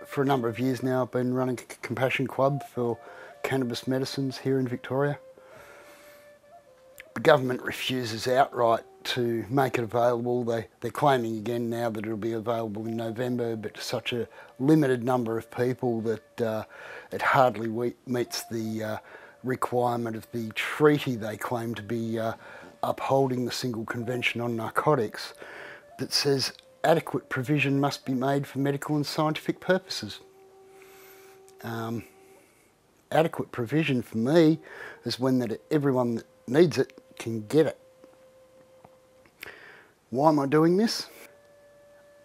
For a number of years now, I've been running a compassion club for cannabis medicines here in Victoria. The government refuses outright to make it available. They're claiming again now that it'll be available in November, but to such a limited number of people that it hardly meets the requirement of the treaty they claim to be upholding, the Single Convention on Narcotics, that says adequate provision must be made for medical and scientific purposes. Adequate provision for me is when that everyone that needs it can get it. Why am I doing this?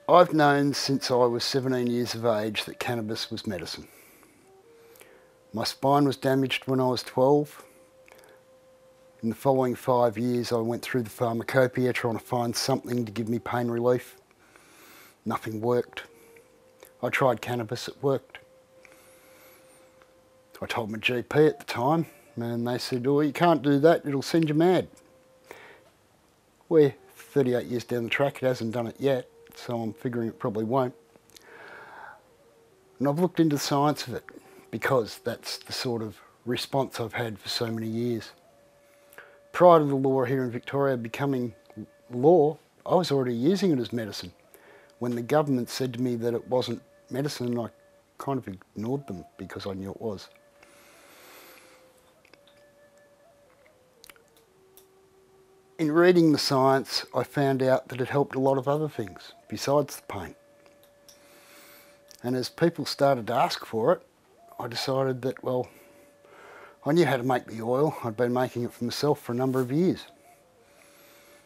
I've known since I was 17 years of age that cannabis was medicine. My spine was damaged when I was 12. In the following 5 years I went through the pharmacopoeia trying to find something to give me pain relief. Nothing worked. I tried cannabis, it worked. I told my GP at the time, and they said, oh, you can't do that, it'll send you mad. We're 38 years down the track, it hasn't done it yet, so I'm figuring it probably won't. And I've looked into the science of it, because that's the sort of response I've had for so many years. Prior to the law here in Victoria becoming law, I was already using it as medicine. When the government said to me that it wasn't medicine, I kind of ignored them because I knew it was. In reading the science, I found out that it helped a lot of other things besides the pain. And as people started to ask for it, I decided that, well, I knew how to make the oil. I'd been making it for myself for a number of years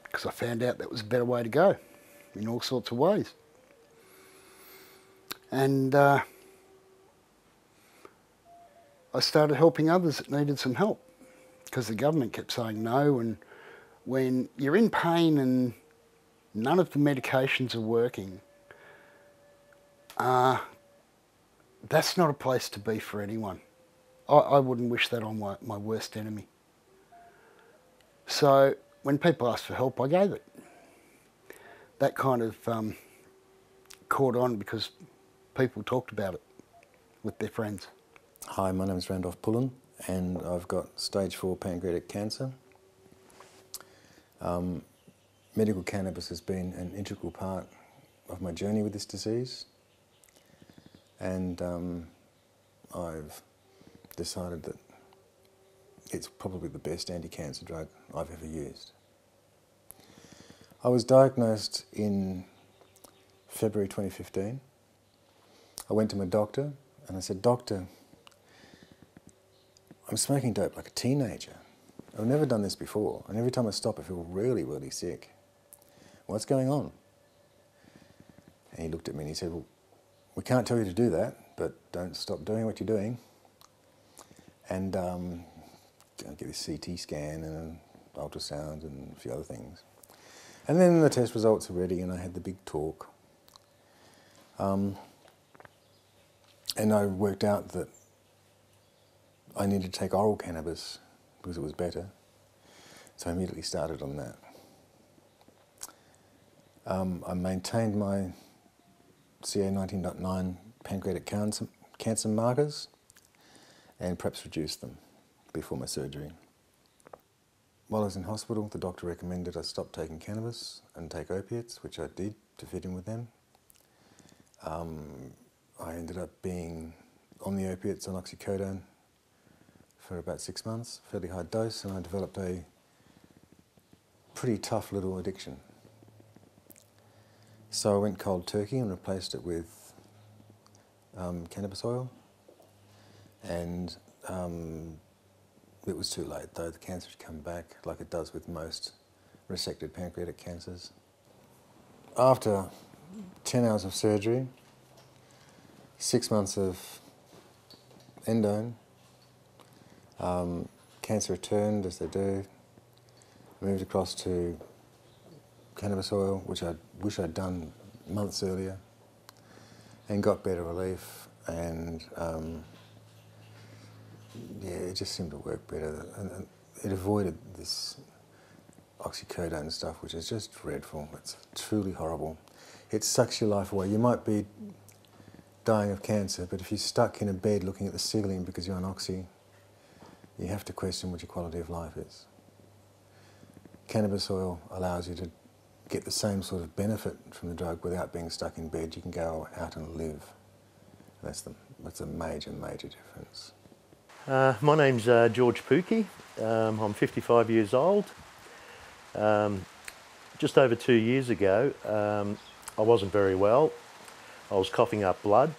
because I found out that was a better way to go in all sorts of ways. And I started helping others that needed some help because the government kept saying no, and when you're in pain and none of the medications are working, that's not a place to be for anyone. I wouldn't wish that on my worst enemy. So when people asked for help, I gave it. That kind of caught on because people talked about it with their friends. Hi, my name is Randolph Pullen and I've got stage 4 pancreatic cancer. Medical cannabis has been an integral part of my journey with this disease, and I've decided that it's probably the best anti-cancer drug I've ever used. I was diagnosed in February 2015. I went to my doctor and I said, "Doctor, I'm smoking dope like a teenager. I've never done this before, and every time I stop I feel really, really sick. What's going on?" And he looked at me and he said, "Well, we can't tell you to do that, but don't stop doing what you're doing. And get this CT scan and an ultrasound and a few other things." And then the test results were ready and I had the big talk. And I worked out that I needed to take oral cannabis because it was better. So I immediately started on that. I maintained my CA 19.9 pancreatic cancer markers and perhaps reduced them before my surgery. While I was in hospital, the doctor recommended I stop taking cannabis and take opiates, which I did to fit in with them. I ended up being on the opiates, on oxycodone, for about 6 months, fairly high dose, and I developed a pretty tough little addiction. So I went cold turkey and replaced it with cannabis oil, and it was too late though. The cancer had come back like it does with most resected pancreatic cancers. After 10 hours of surgery, 6 months of endone, cancer returned as they do. Moved across to cannabis oil, which I wish I'd done months earlier, and got better relief, and yeah, it just seemed to work better, and it avoided this oxycodone stuff, which is just dreadful. It's truly horrible. It sucks your life away. You might be dying of cancer, but if you're stuck in a bed looking at the ceiling because you're on oxy, you have to question what your quality of life is. Cannabis oil allows you to get the same sort of benefit from the drug without being stuck in bed. You can go out and live. That's a major, major difference. My name's George Pookie. I'm 55 years old. Just over 2 years ago, I wasn't very well. I was coughing up blood.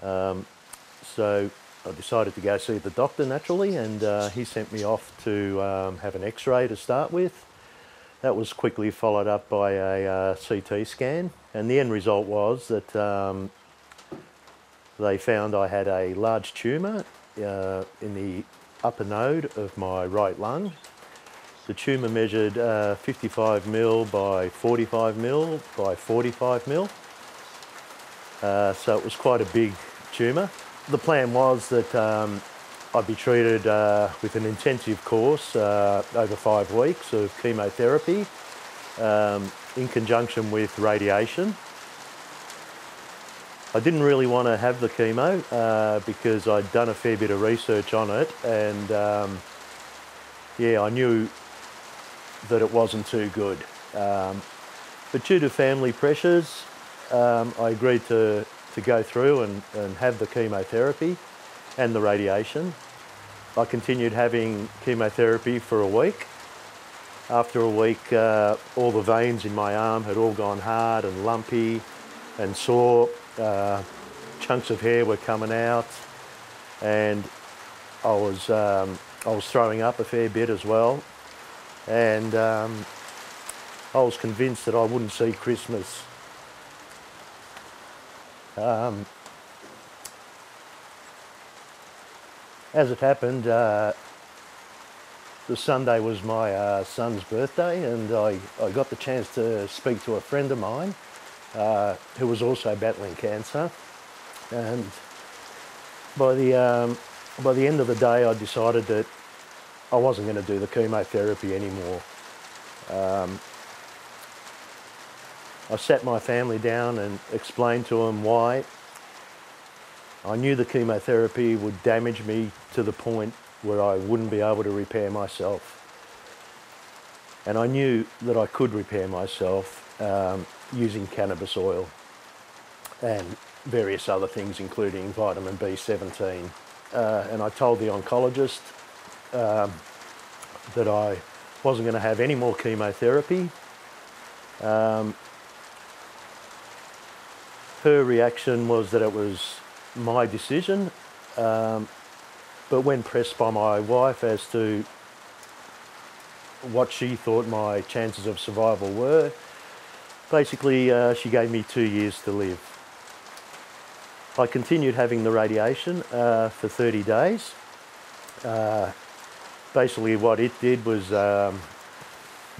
So I decided to go see the doctor naturally, and he sent me off to have an x-ray to start with. That was quickly followed up by a CT scan, and the end result was that they found I had a large tumour in the upper node of my right lung. The tumour measured 55 mil by 45 mil by 45 mil. So it was quite a big tumour. The plan was that I'd be treated with an intensive course over 5 weeks of chemotherapy in conjunction with radiation. I didn't really want to have the chemo because I'd done a fair bit of research on it, and yeah, I knew that it wasn't too good. But due to family pressures, I agreed to go through and have the chemotherapy and the radiation. I continued having chemotherapy for a week. After a week, all the veins in my arm had all gone hard and lumpy and sore. Chunks of hair were coming out, and I was throwing up a fair bit as well. And I was convinced that I wouldn't see Christmas. As it happened, the Sunday was my son's birthday, and I got the chance to speak to a friend of mine who was also battling cancer. And by the end of the day, I decided that I wasn't going to do the chemotherapy anymore. I sat my family down and explained to them why. I knew the chemotherapy would damage me to the point where I wouldn't be able to repair myself. And I knew that I could repair myself using cannabis oil and various other things, including vitamin B17. And I told the oncologist that I wasn't going to have any more chemotherapy. Her reaction was that it was my decision, but when pressed by my wife as to what she thought my chances of survival were, basically she gave me 2 years to live. I continued having the radiation for 30 days. Basically what it did was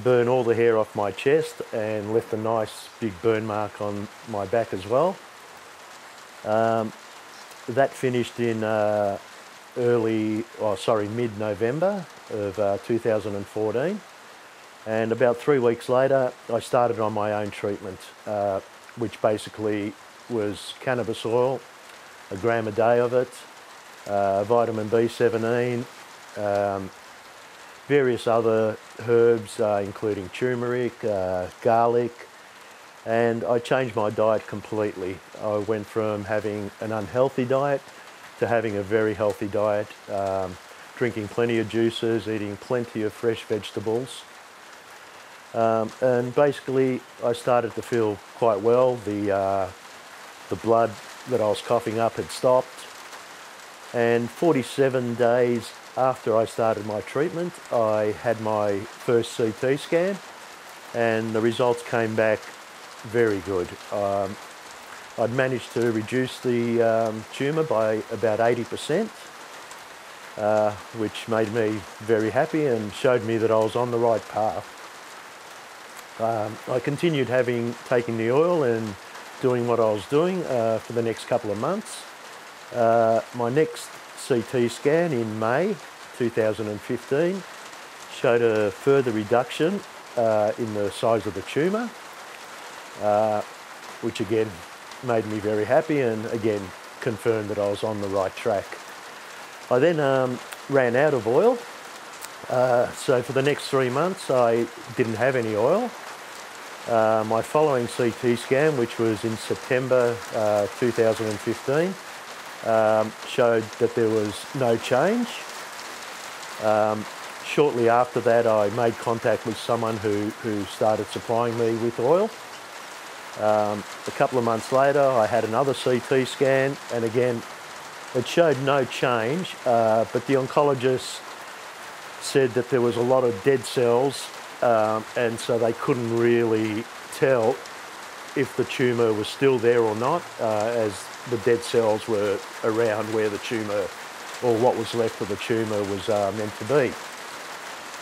burn all the hair off my chest and left a nice big burn mark on my back as well. That finished in mid-November of 2014, and about 3 weeks later I started on my own treatment, which basically was cannabis oil, 1 gram a day of it, vitamin B17, various other herbs, including turmeric, garlic, and I changed my diet completely. I went from having an unhealthy diet to having a very healthy diet, drinking plenty of juices, eating plenty of fresh vegetables. And basically I started to feel quite well. The blood that I was coughing up had stopped, and 47 days after I started my treatment, I had my first CT scan, and the results came back very good. I'd managed to reduce the tumour by about 80%, which made me very happy and showed me that I was on the right path. I continued taking the oil and doing what I was doing for the next couple of months. My next CT scan in May 2015 showed a further reduction in the size of the tumour, which again made me very happy, and again confirmed that I was on the right track. I then ran out of oil, so for the next 3 months I didn't have any oil. My following CT scan, which was in September 2015, showed that there was no change. Shortly after that, I made contact with someone who started supplying me with oil. A couple of months later, I had another CT scan, and again, it showed no change, but the oncologist said that there was a lot of dead cells, and so they couldn't really tell if the tumour was still there or not, as the dead cells were around where the tumour, or what was left of the tumour, was meant to be.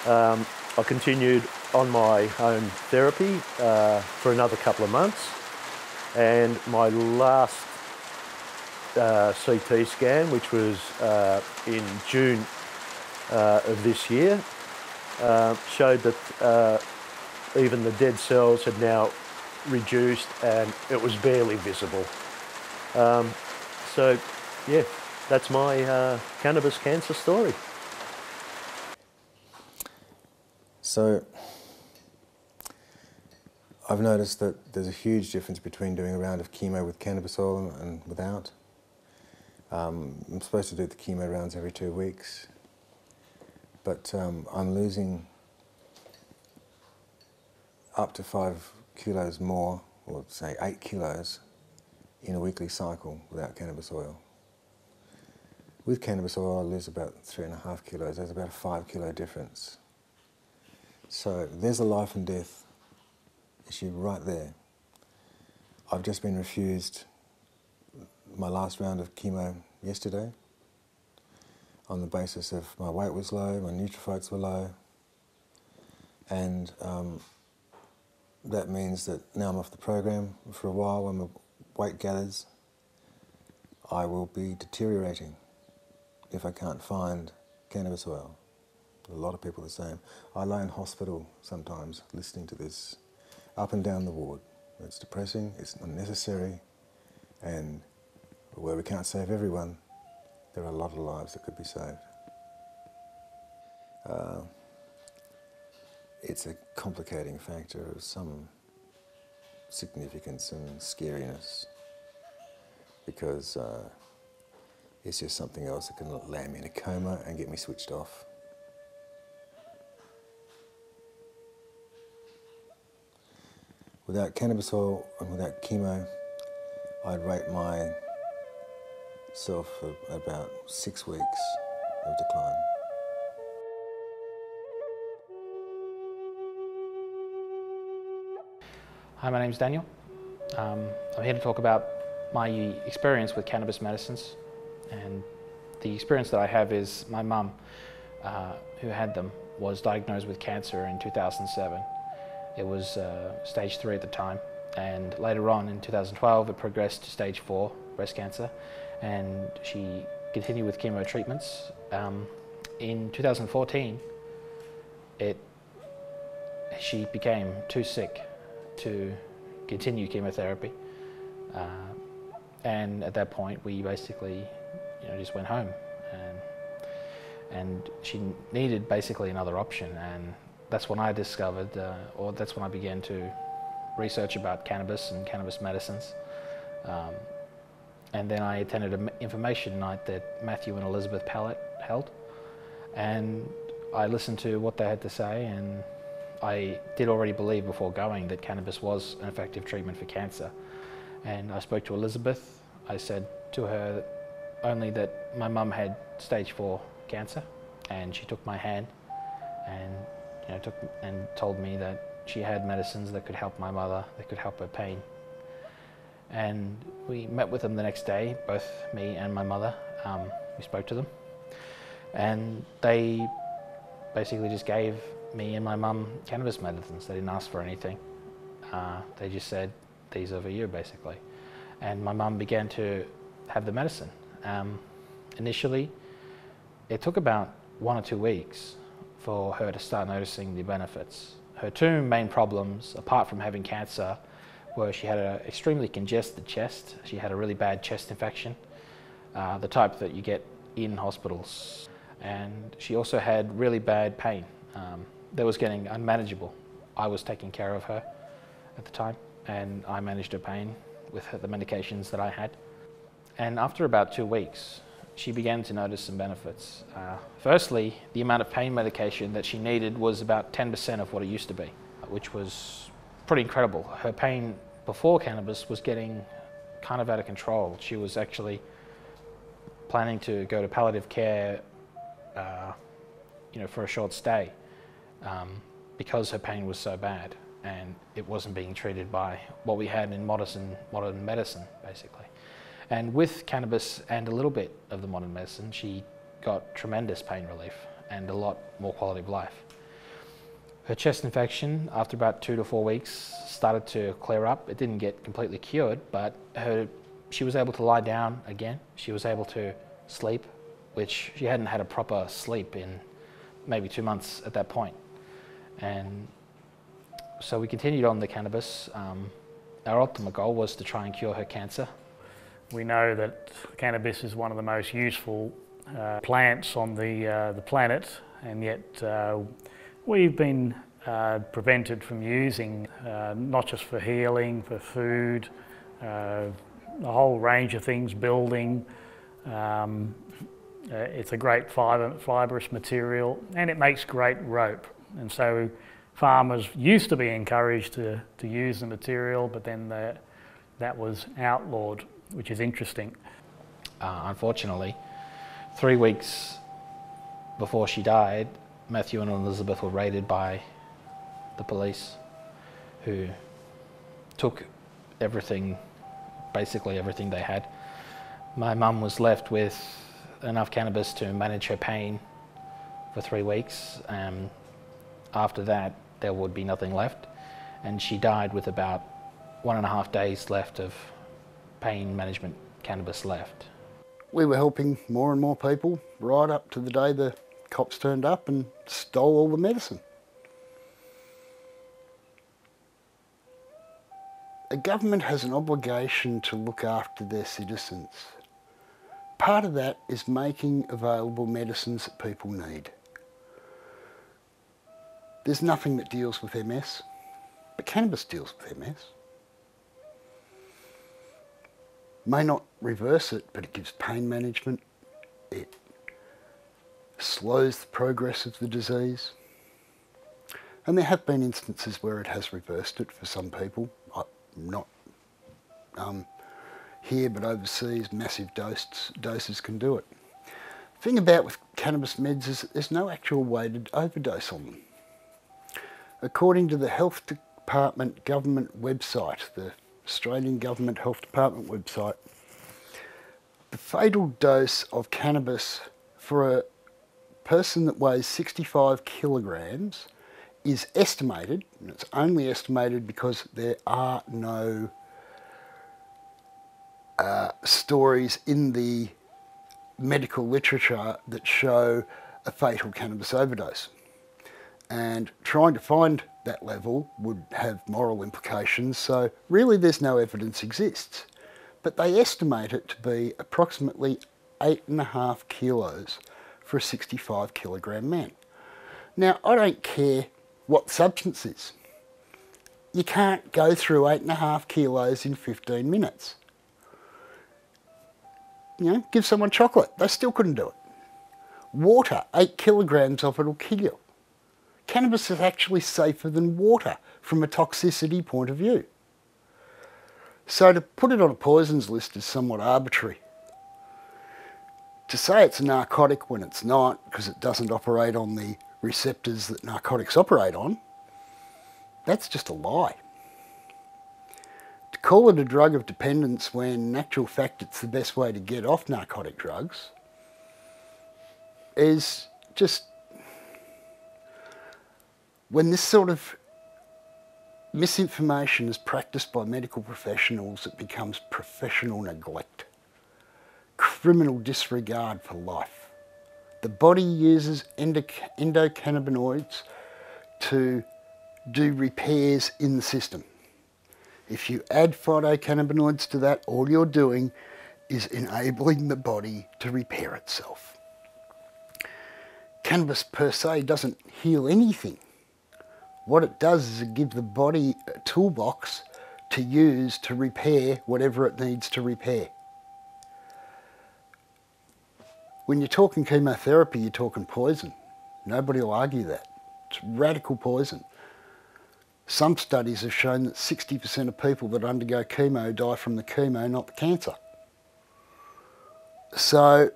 I continued on my own therapy for another couple of months, and my last CT scan, which was in June of this year, showed that even the dead cells had now reduced and it was barely visible. So yeah, that's my cannabis cancer story. So I've noticed that there's a huge difference between doing a round of chemo with cannabis oil and without. I'm supposed to do the chemo rounds every 2 weeks, but I'm losing up to 5 kilos more, or say 8 kilos, in a weekly cycle without cannabis oil. With cannabis oil, I lose about 3.5 kilos. There's about a 5 kilo difference. So there's a life and death issue right there. I've just been refused my last round of chemo yesterday on the basis of my weight was low, my neutrophils were low, and that means that now I'm off the program for a while. When my weight gathers, I will be deteriorating if I can't find cannabis oil. A lot of people are the same. I lie in hospital sometimes listening to this up and down the ward. It's depressing, it's unnecessary, and where we can't save everyone, there are a lot of lives that could be saved. It's a complicating factor of some significance and scariness, because it's just something else that can land me in a coma and get me switched off. Without cannabis oil and without chemo, I'd rate myself for about 6 weeks of decline. Hi, my name's Daniel. I'm here to talk about my experience with cannabis medicines. And the experience that I have is my mum, who had them, was diagnosed with cancer in 2007. It was stage 3 at the time, and later on in 2012 it progressed to stage 4 breast cancer, and she continued with chemo treatments. In 2014 she became too sick to continue chemotherapy, and at that point we basically just went home, and she needed basically another option. And that's when I discovered, or that's when I began to research about cannabis and cannabis medicines. And then I attended an information night that Matthew and Elizabeth Pallett held, and I listened to what they had to say, and I did already believe before going that cannabis was an effective treatment for cancer. And I spoke to Elizabeth. I said to her only that my mum had stage 4 cancer, and she took my hand and told me that she had medicines that could help my mother, that could help her pain. And we met with them the next day, both me and my mother. We spoke to them, and they basically just gave me and my mum cannabis medicines. They didn't ask for anything. They just said, these are for you, basically. And my mum began to have the medicine. Initially, it took about 1 or 2 weeks for her to start noticing the benefits. Her 2 main problems, apart from having cancer, where she had an extremely congested chest. She had a really bad chest infection, the type that you get in hospitals. And she also had really bad pain that was getting unmanageable. I was taking care of her at the time, and I managed her pain with the medications that I had. And after about 2 weeks, she began to notice some benefits. Firstly, the amount of pain medication that she needed was about 10% of what it used to be, which was pretty incredible. Her pain before cannabis was getting kind of out of control. She was actually planning to go to palliative care, for a short stay, because her pain was so bad, and it wasn't being treated by what we had in modern medicine, basically. And with cannabis and a little bit of the modern medicine, she got tremendous pain relief and a lot more quality of life. Her chest infection, after about 2 to 4 weeks, started to clear up. It didn't get completely cured, but she was able to lie down again. She was able to sleep, which she hadn't had a proper sleep in maybe 2 months at that point. And so we continued on the cannabis. Our ultimate goal was to try and cure her cancer. We know that cannabis is one of the most useful plants on the planet, and yet we've been prevented from using, not just for healing, for food, a whole range of things, building. It's a great fibrous material, and it makes great rope. And so farmers used to be encouraged to use the material, but then that was outlawed, which is interesting. Unfortunately, 3 weeks before she died, Matthew and Elizabeth were raided by the police, who took everything, basically everything they had. My mum was left with enough cannabis to manage her pain for 3 weeks. After that, there would be nothing left, and she died with about 1.5 days left of pain management cannabis left. We were helping more and more people right up to the day the cops turned up and stole all the medicine. A government has an obligation to look after their citizens. Part of that is making available medicines that people need. There's nothing that deals with MS, but cannabis deals with MS. May not reverse it, but it gives pain management. It slows the progress of the disease. And there have been instances where it has reversed it for some people. Not here, but overseas, massive doses can do it. The thing about with cannabis meds is that there's no actual way to overdose on them. According to the Health Department government website, the Australian Government Health Department website, the fatal dose of cannabis for a person that weighs 65 kilograms is estimated, and it's only estimated because there are no stories in the medical literature that show a fatal cannabis overdose. And trying to find that level would have moral implications, so really there's no evidence exists. But they estimate it to be approximately 8.5 kilos for a 65 kilogram man. Now, I don't care what substance is. You can't go through 8.5 kilos in 15 minutes. You know, give someone chocolate, they still couldn't do it. Water, 8 kilograms of it will kill you. Cannabis is actually safer than water from a toxicity point of view. So to put it on a poisons list is somewhat arbitrary. To say it's a narcotic when it's not, because it doesn't operate on the receptors that narcotics operate on, that's just a lie. To call it a drug of dependence when in actual fact it's the best way to get off narcotic drugs is just... When this sort of misinformation is practiced by medical professionals, it becomes professional neglect, criminal disregard for life. The body uses endocannabinoids to do repairs in the system. If you add phytocannabinoids to that, all you're doing is enabling the body to repair itself. Cannabis per se doesn't heal anything. What it does is it gives the body a toolbox to use to repair whatever it needs to repair. When you're talking chemotherapy, you're talking poison. Nobody will argue that. It's radical poison. Some studies have shown that 60% of people that undergo chemo die from the chemo, not the cancer. So,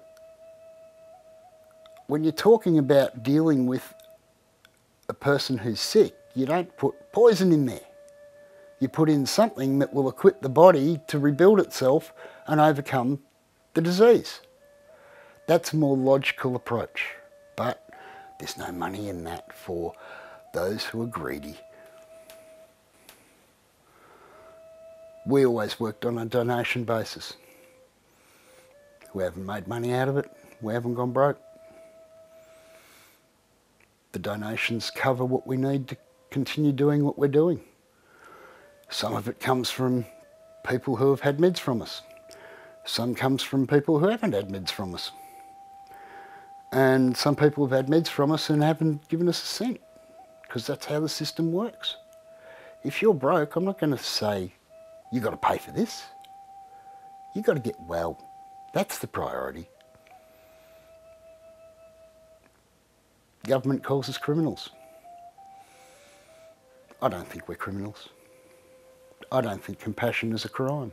when you're talking about dealing with a person who's sick, you don't put poison in there. You put in something that will equip the body to rebuild itself and overcome the disease. That's a more logical approach, but there's no money in that for those who are greedy. We always worked on a donation basis. We haven't made money out of it. We haven't gone broke. The donations cover what we need to continue doing what we're doing. Some of it comes from people who have had meds from us. Some comes from people who haven't had meds from us. And some people have had meds from us and haven't given us a cent, because that's how the system works. If you're broke, I'm not going to say, you've got to pay for this. You've got to get well. That's the priority. Government calls us criminals. I don't think we're criminals. I don't think compassion is a crime.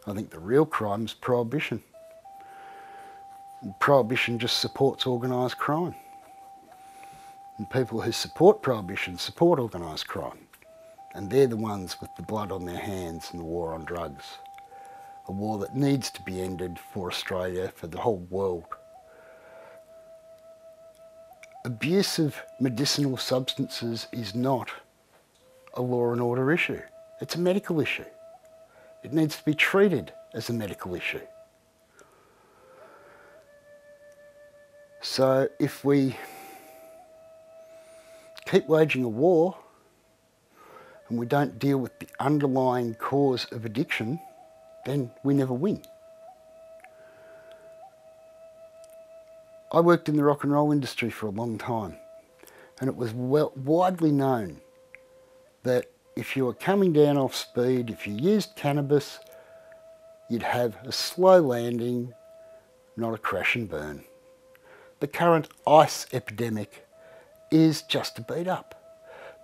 I think the real crime is prohibition. And prohibition just supports organised crime. And people who support prohibition support organised crime. And they're the ones with the blood on their hands and the war on drugs. A war that needs to be ended for Australia, for the whole world. Abuse of medicinal substances is not a law and order issue. It's a medical issue. It needs to be treated as a medical issue. So if we keep waging a war and we don't deal with the underlying cause of addiction, then we never win. I worked in the rock and roll industry for a long time, and it was widely known that if you were coming down off speed, if you used cannabis, you'd have a slow landing, not a crash and burn. The current ice epidemic is just a beat up.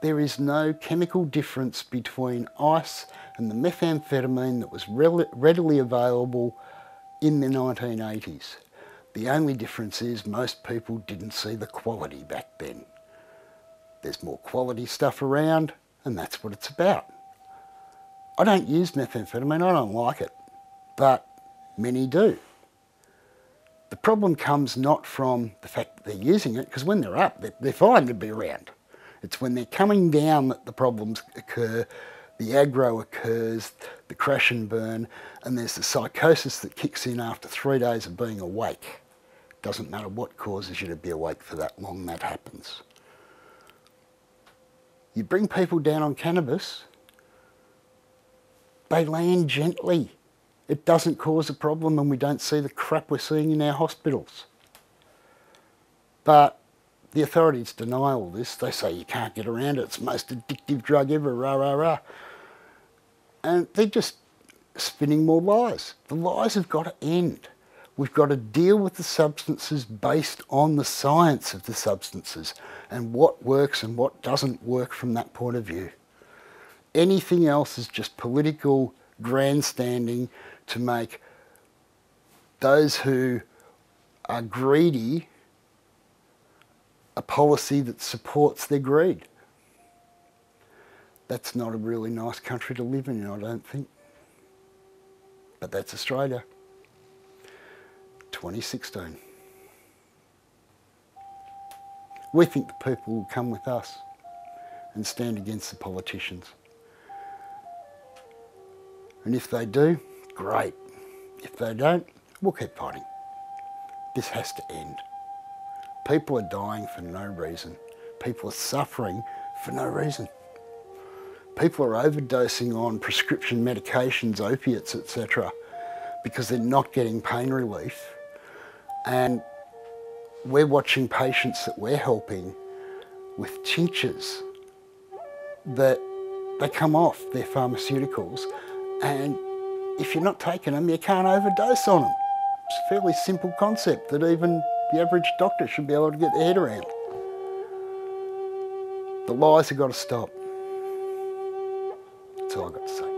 There is no chemical difference between ice and the methamphetamine that was readily available in the 1980s. The only difference is most people didn't see the quality back then. There's more quality stuff around, and that's what it's about. I don't use methamphetamine, I don't like it, but many do. The problem comes not from the fact that they're using it, because when they're up, they're fine to be around. It's when they're coming down that the problems occur, the aggro occurs, the crash and burn, and there's the psychosis that kicks in after 3 days of being awake. Doesn't matter what causes you to be awake for that long, that happens. You bring people down on cannabis, they land gently. It doesn't cause a problem, and we don't see the crap we're seeing in our hospitals. But the authorities deny all this. They say you can't get around it. It's the most addictive drug ever, rah, rah, rah. And they're just spinning more lies. The lies have got to end. We've got to deal with the substances based on the science of the substances and what works and what doesn't work from that point of view. Anything else is just political grandstanding to make those who are greedy a policy that supports their greed. That's not a really nice country to live in, I don't think. But that's Australia. 2016. We think the people will come with us and stand against the politicians. And if they do, great. If they don't, we'll keep fighting. This has to end. People are dying for no reason. People are suffering for no reason. People are overdosing on prescription medications, opiates, etc., because they're not getting pain relief. And we're watching patients that we're helping with tinctures that they come off their pharmaceuticals, and if you're not taking them, you can't overdose on them. It's a fairly simple concept that even the average doctor should be able to get their head around. The lies have got to stop. That's all I've got to say.